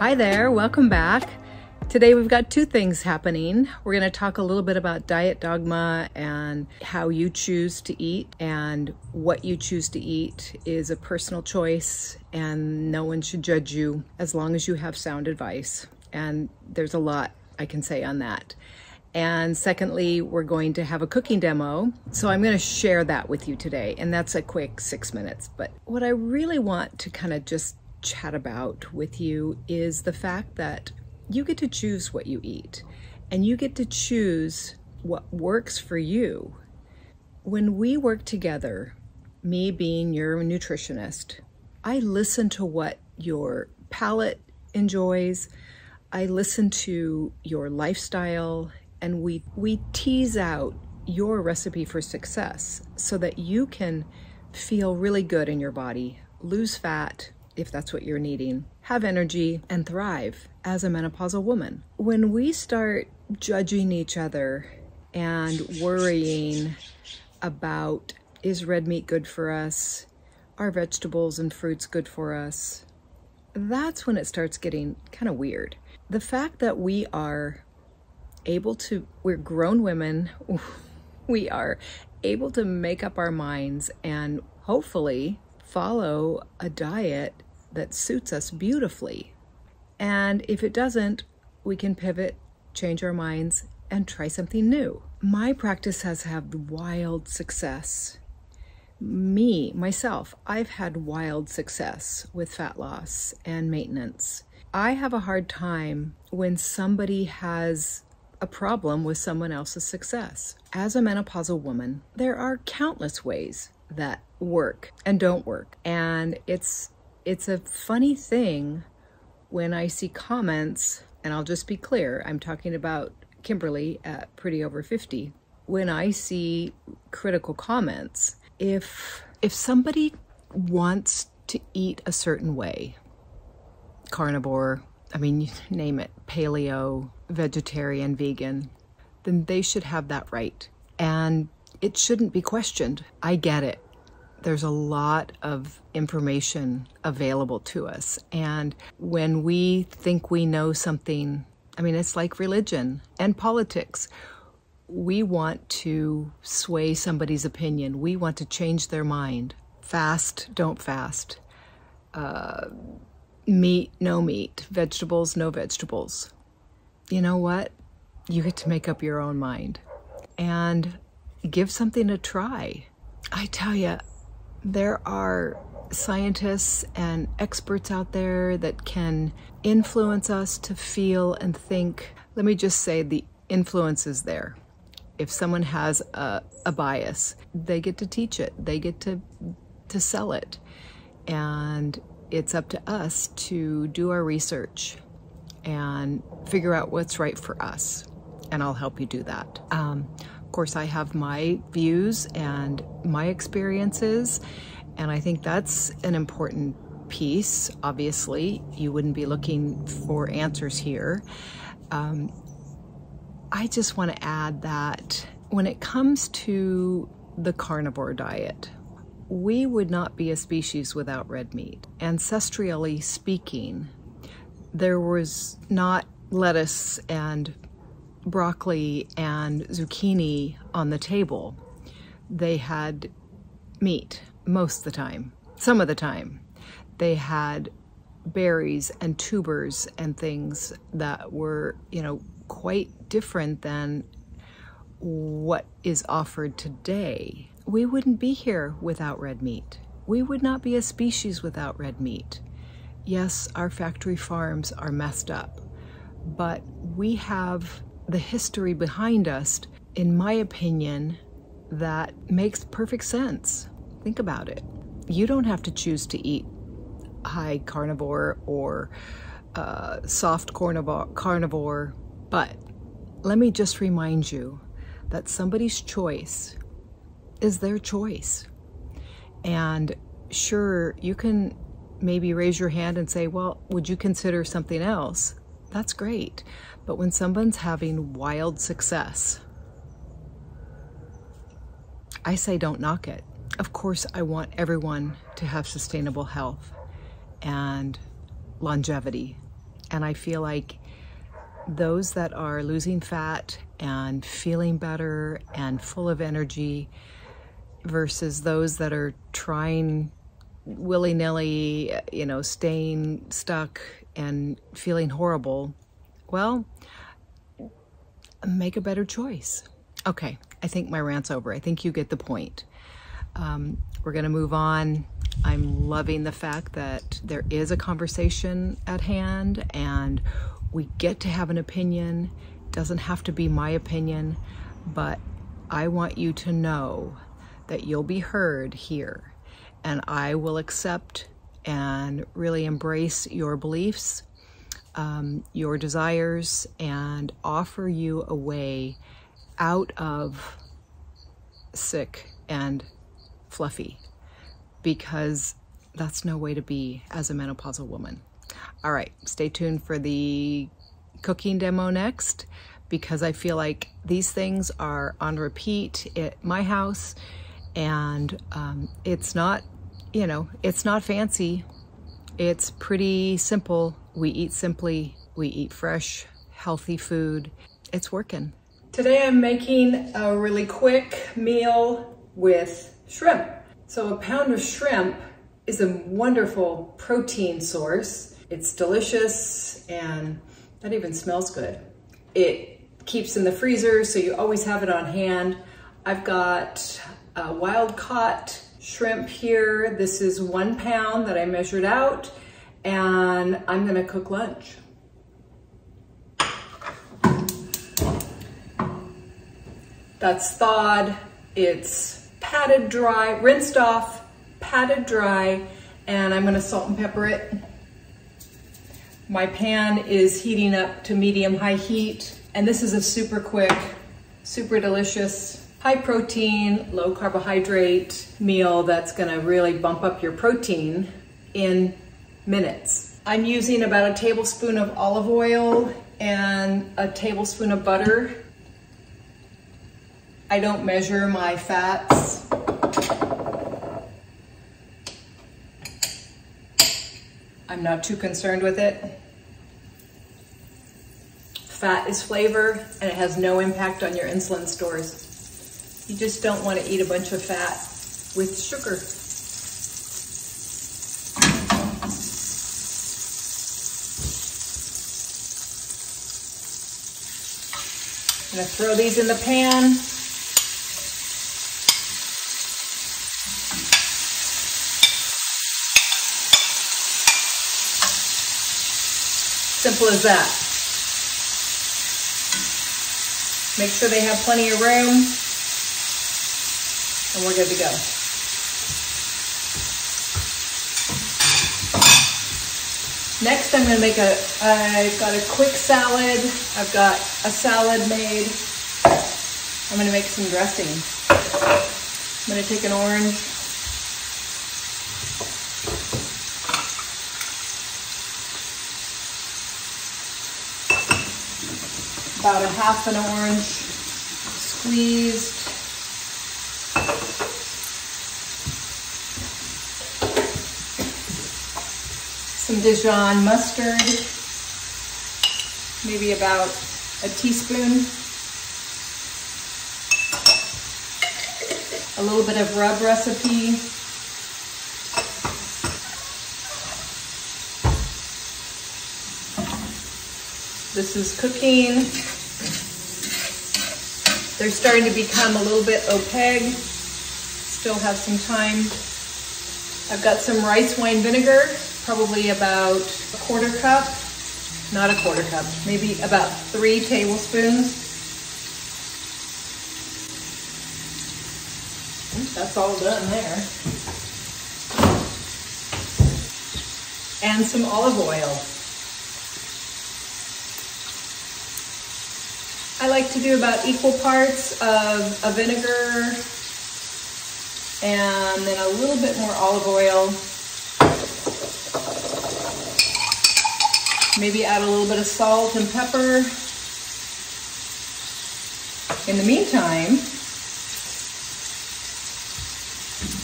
Hi there, welcome back. Today we've got two things happening. We're going to talk a little bit about diet dogma and how you choose to eat, and what you choose to eat is a personal choice and no one should judge you as long as you have sound advice. And there's a lot I can say on that. And secondly, we're going to have a cooking demo. So I'm going to share that with you today. And that's a quick 6 minutes. But what I really want to kind of just chat about with you is the fact that you get to choose what you eat, and you get to choose what works for you. When we work together, me being your nutritionist, I listen to what your palate enjoys. I listen to your lifestyle, and we tease out your recipe for success so that you can feel really good in your body, lose fat if that's what you're needing, have energy, and thrive as a menopausal woman. When we start judging each other and worrying about, is red meat good for us? Are vegetables and fruits good for us? That's when it starts getting kind of weird. The fact that we are able to, we're grown women, we are able to make up our minds and hopefully follow a diet that suits us beautifully. And if it doesn't, we can pivot, change our minds, and try something new. My practice has had wild success. Myself, I've had wild success with fat loss and maintenance. I have a hard time when somebody has a problem with someone else's success. As a menopausal woman, there are countless ways that work and don't work. And it's a funny thing when I see comments, and I'll just be clear, I'm talking about Kimberly at Pretty Over 50. When I see critical comments, if somebody wants to eat a certain way, carnivore, I mean, you name it, paleo, vegetarian, vegan, then they should have that right. And it shouldn't be questioned. I get it. There's a lot of information available to us. And when we think we know something, I mean, it's like religion and politics. We want to sway somebody's opinion. We want to change their mind. Fast, don't fast. Meat, no meat. Vegetables, no vegetables. You know what? You get to make up your own mind and give something a try. I tell you, there are scientists and experts out there that can influence us to feel and think. Let me just say the influence is there. If someone has a bias, they get to teach it. They get to sell it. And it's up to us to do our research and figure out what's right for us. And I'll help you do that. Of course, I have my views and my experiences, and I think that's an important piece. Obviously, you wouldn't be looking for answers here. I just want to add that when it comes to the carnivore diet, we would not be a species without red meat. Ancestrally speaking, there was not lettuce and broccoli and zucchini on the table. They had meat most of the time. Some of the time they had berries and tubers and things that were, quite different than what is offered today. We wouldn't be here without red meat. We would not be a species without red meat. Yes, our factory farms are messed up, but we have the history behind us, in my opinion, that makes perfect sense. Think about it. You don't have to choose to eat high carnivore or soft carnivore, but let me just remind you that somebody's choice is their choice. And sure, you can maybe raise your hand and say, well, would you consider something else? That's great. But when someone's having wild success, I say don't knock it. Of course, I want everyone to have sustainable health and longevity And I feel like those that are losing fat and feeling better and full of energy versus those that are trying willy-nilly, you know, staying stuck and feeling horrible, well, make a better choice. Okay, I think my rant's over. I think you get the point. We're gonna move on. I'm loving the fact that there is a conversation at hand and we get to have an opinion. It doesn't have to be my opinion, but I want you to know that you'll be heard here, and I will accept and really embrace your beliefs, your desires, and offer you a way out of sick and fluffy, because that's no way to be as a menopausal woman. All right, stay tuned for the cooking demo next, because I feel like these things are on repeat at my house, and it's not, you know, it's not fancy. It's pretty simple. We eat simply, we eat fresh, healthy food. It's working. Today I'm making a really quick meal with shrimp. So a pound of shrimp is a wonderful protein source. It's delicious and that even smells good. It keeps in the freezer, so you always have it on hand. I've got wild caught shrimp here. This is 1 pound that I measured out, and I'm gonna cook lunch. That's thawed, it's patted dry, rinsed off, patted dry, and I'm gonna salt and pepper it. My pan is heating up to medium-high heat, and this is a super quick, super delicious, high protein, low carbohydrate meal that's gonna really bump up your protein in minutes. I'm using about a tablespoon of olive oil and a tablespoon of butter. I don't measure my fats. I'm not too concerned with it. Fat is flavor, and it has no impact on your insulin stores. You just don't want to eat a bunch of fat with sugar. I'm gonna throw these in the pan. Simple as that. Make sure they have plenty of room, and we're good to go. Next, I'm gonna make I've got a quick salad. I've got a salad made. I'm gonna make some dressing. I'm gonna take an orange. About a half an orange squeezed. Some Dijon mustard, maybe about a teaspoon. A little bit of rub recipe. This is cooking. They're starting to become a little bit opaque. Still have some time. I've got some rice wine vinegar, probably about a quarter cup. Not a quarter cup, maybe about 3 tablespoons. That's all done there. And some olive oil. I like to do about equal parts of a vinegar and then a little bit more olive oil. Maybe add a little bit of salt and pepper. In the meantime,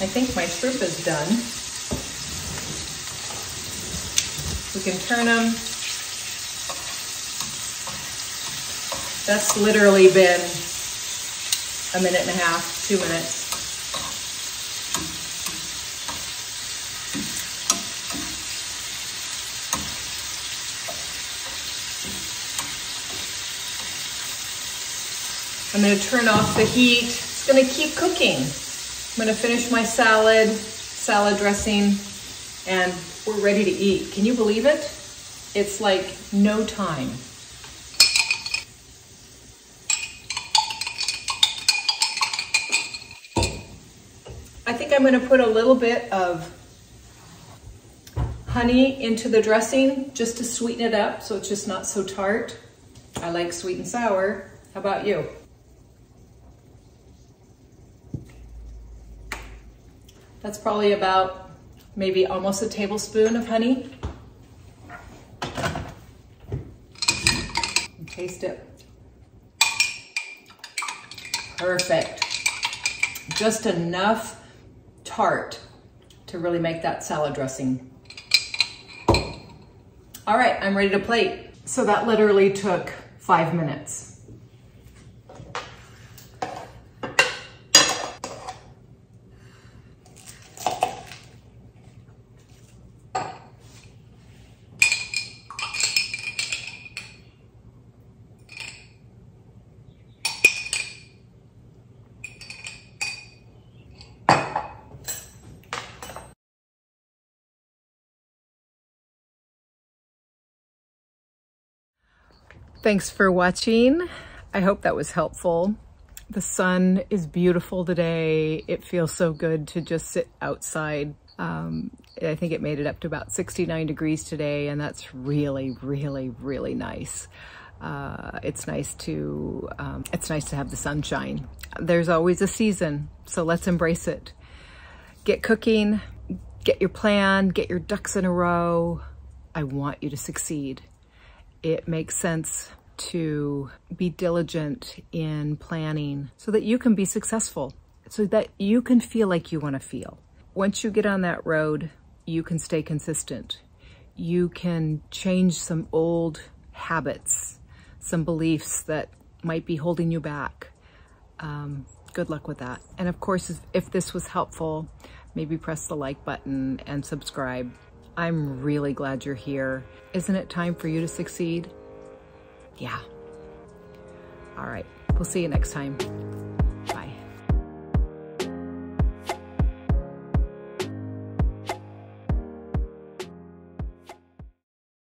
I think my shrimp is done. We can turn them. That's literally been a minute and a half, 2 minutes. I'm going to turn off the heat. It's going to keep cooking. I'm going to finish my salad dressing, and we're ready to eat. Can you believe it? It's like no time. I think I'm going to put a little bit of honey into the dressing just to sweeten it up so it's just not so tart. I like sweet and sour. How about you? That's probably about maybe almost a tablespoon of honey. And taste it. Perfect. Just enough tart to really make that salad dressing. All right, I'm ready to plate. So that literally took 5 minutes. Thanks for watching. I hope that was helpful. The sun is beautiful today. It feels so good to just sit outside. I think it made it up to about 69 degrees today, and that's really, really, really nice. It's nice to have the sunshine. There's always a season, so let's embrace it. Get cooking, get your plan, get your ducks in a row. I want you to succeed. It makes sense to be diligent in planning so that you can be successful, so that you can feel like you want to feel. Once you get on that road, you can stay consistent. You can change some old habits, some beliefs that might be holding you back. Good luck with that. And of course, if this was helpful, maybe press the like button and subscribe. I'm really glad you're here. Isn't it time for you to succeed? Yeah. All right, we'll see you next time.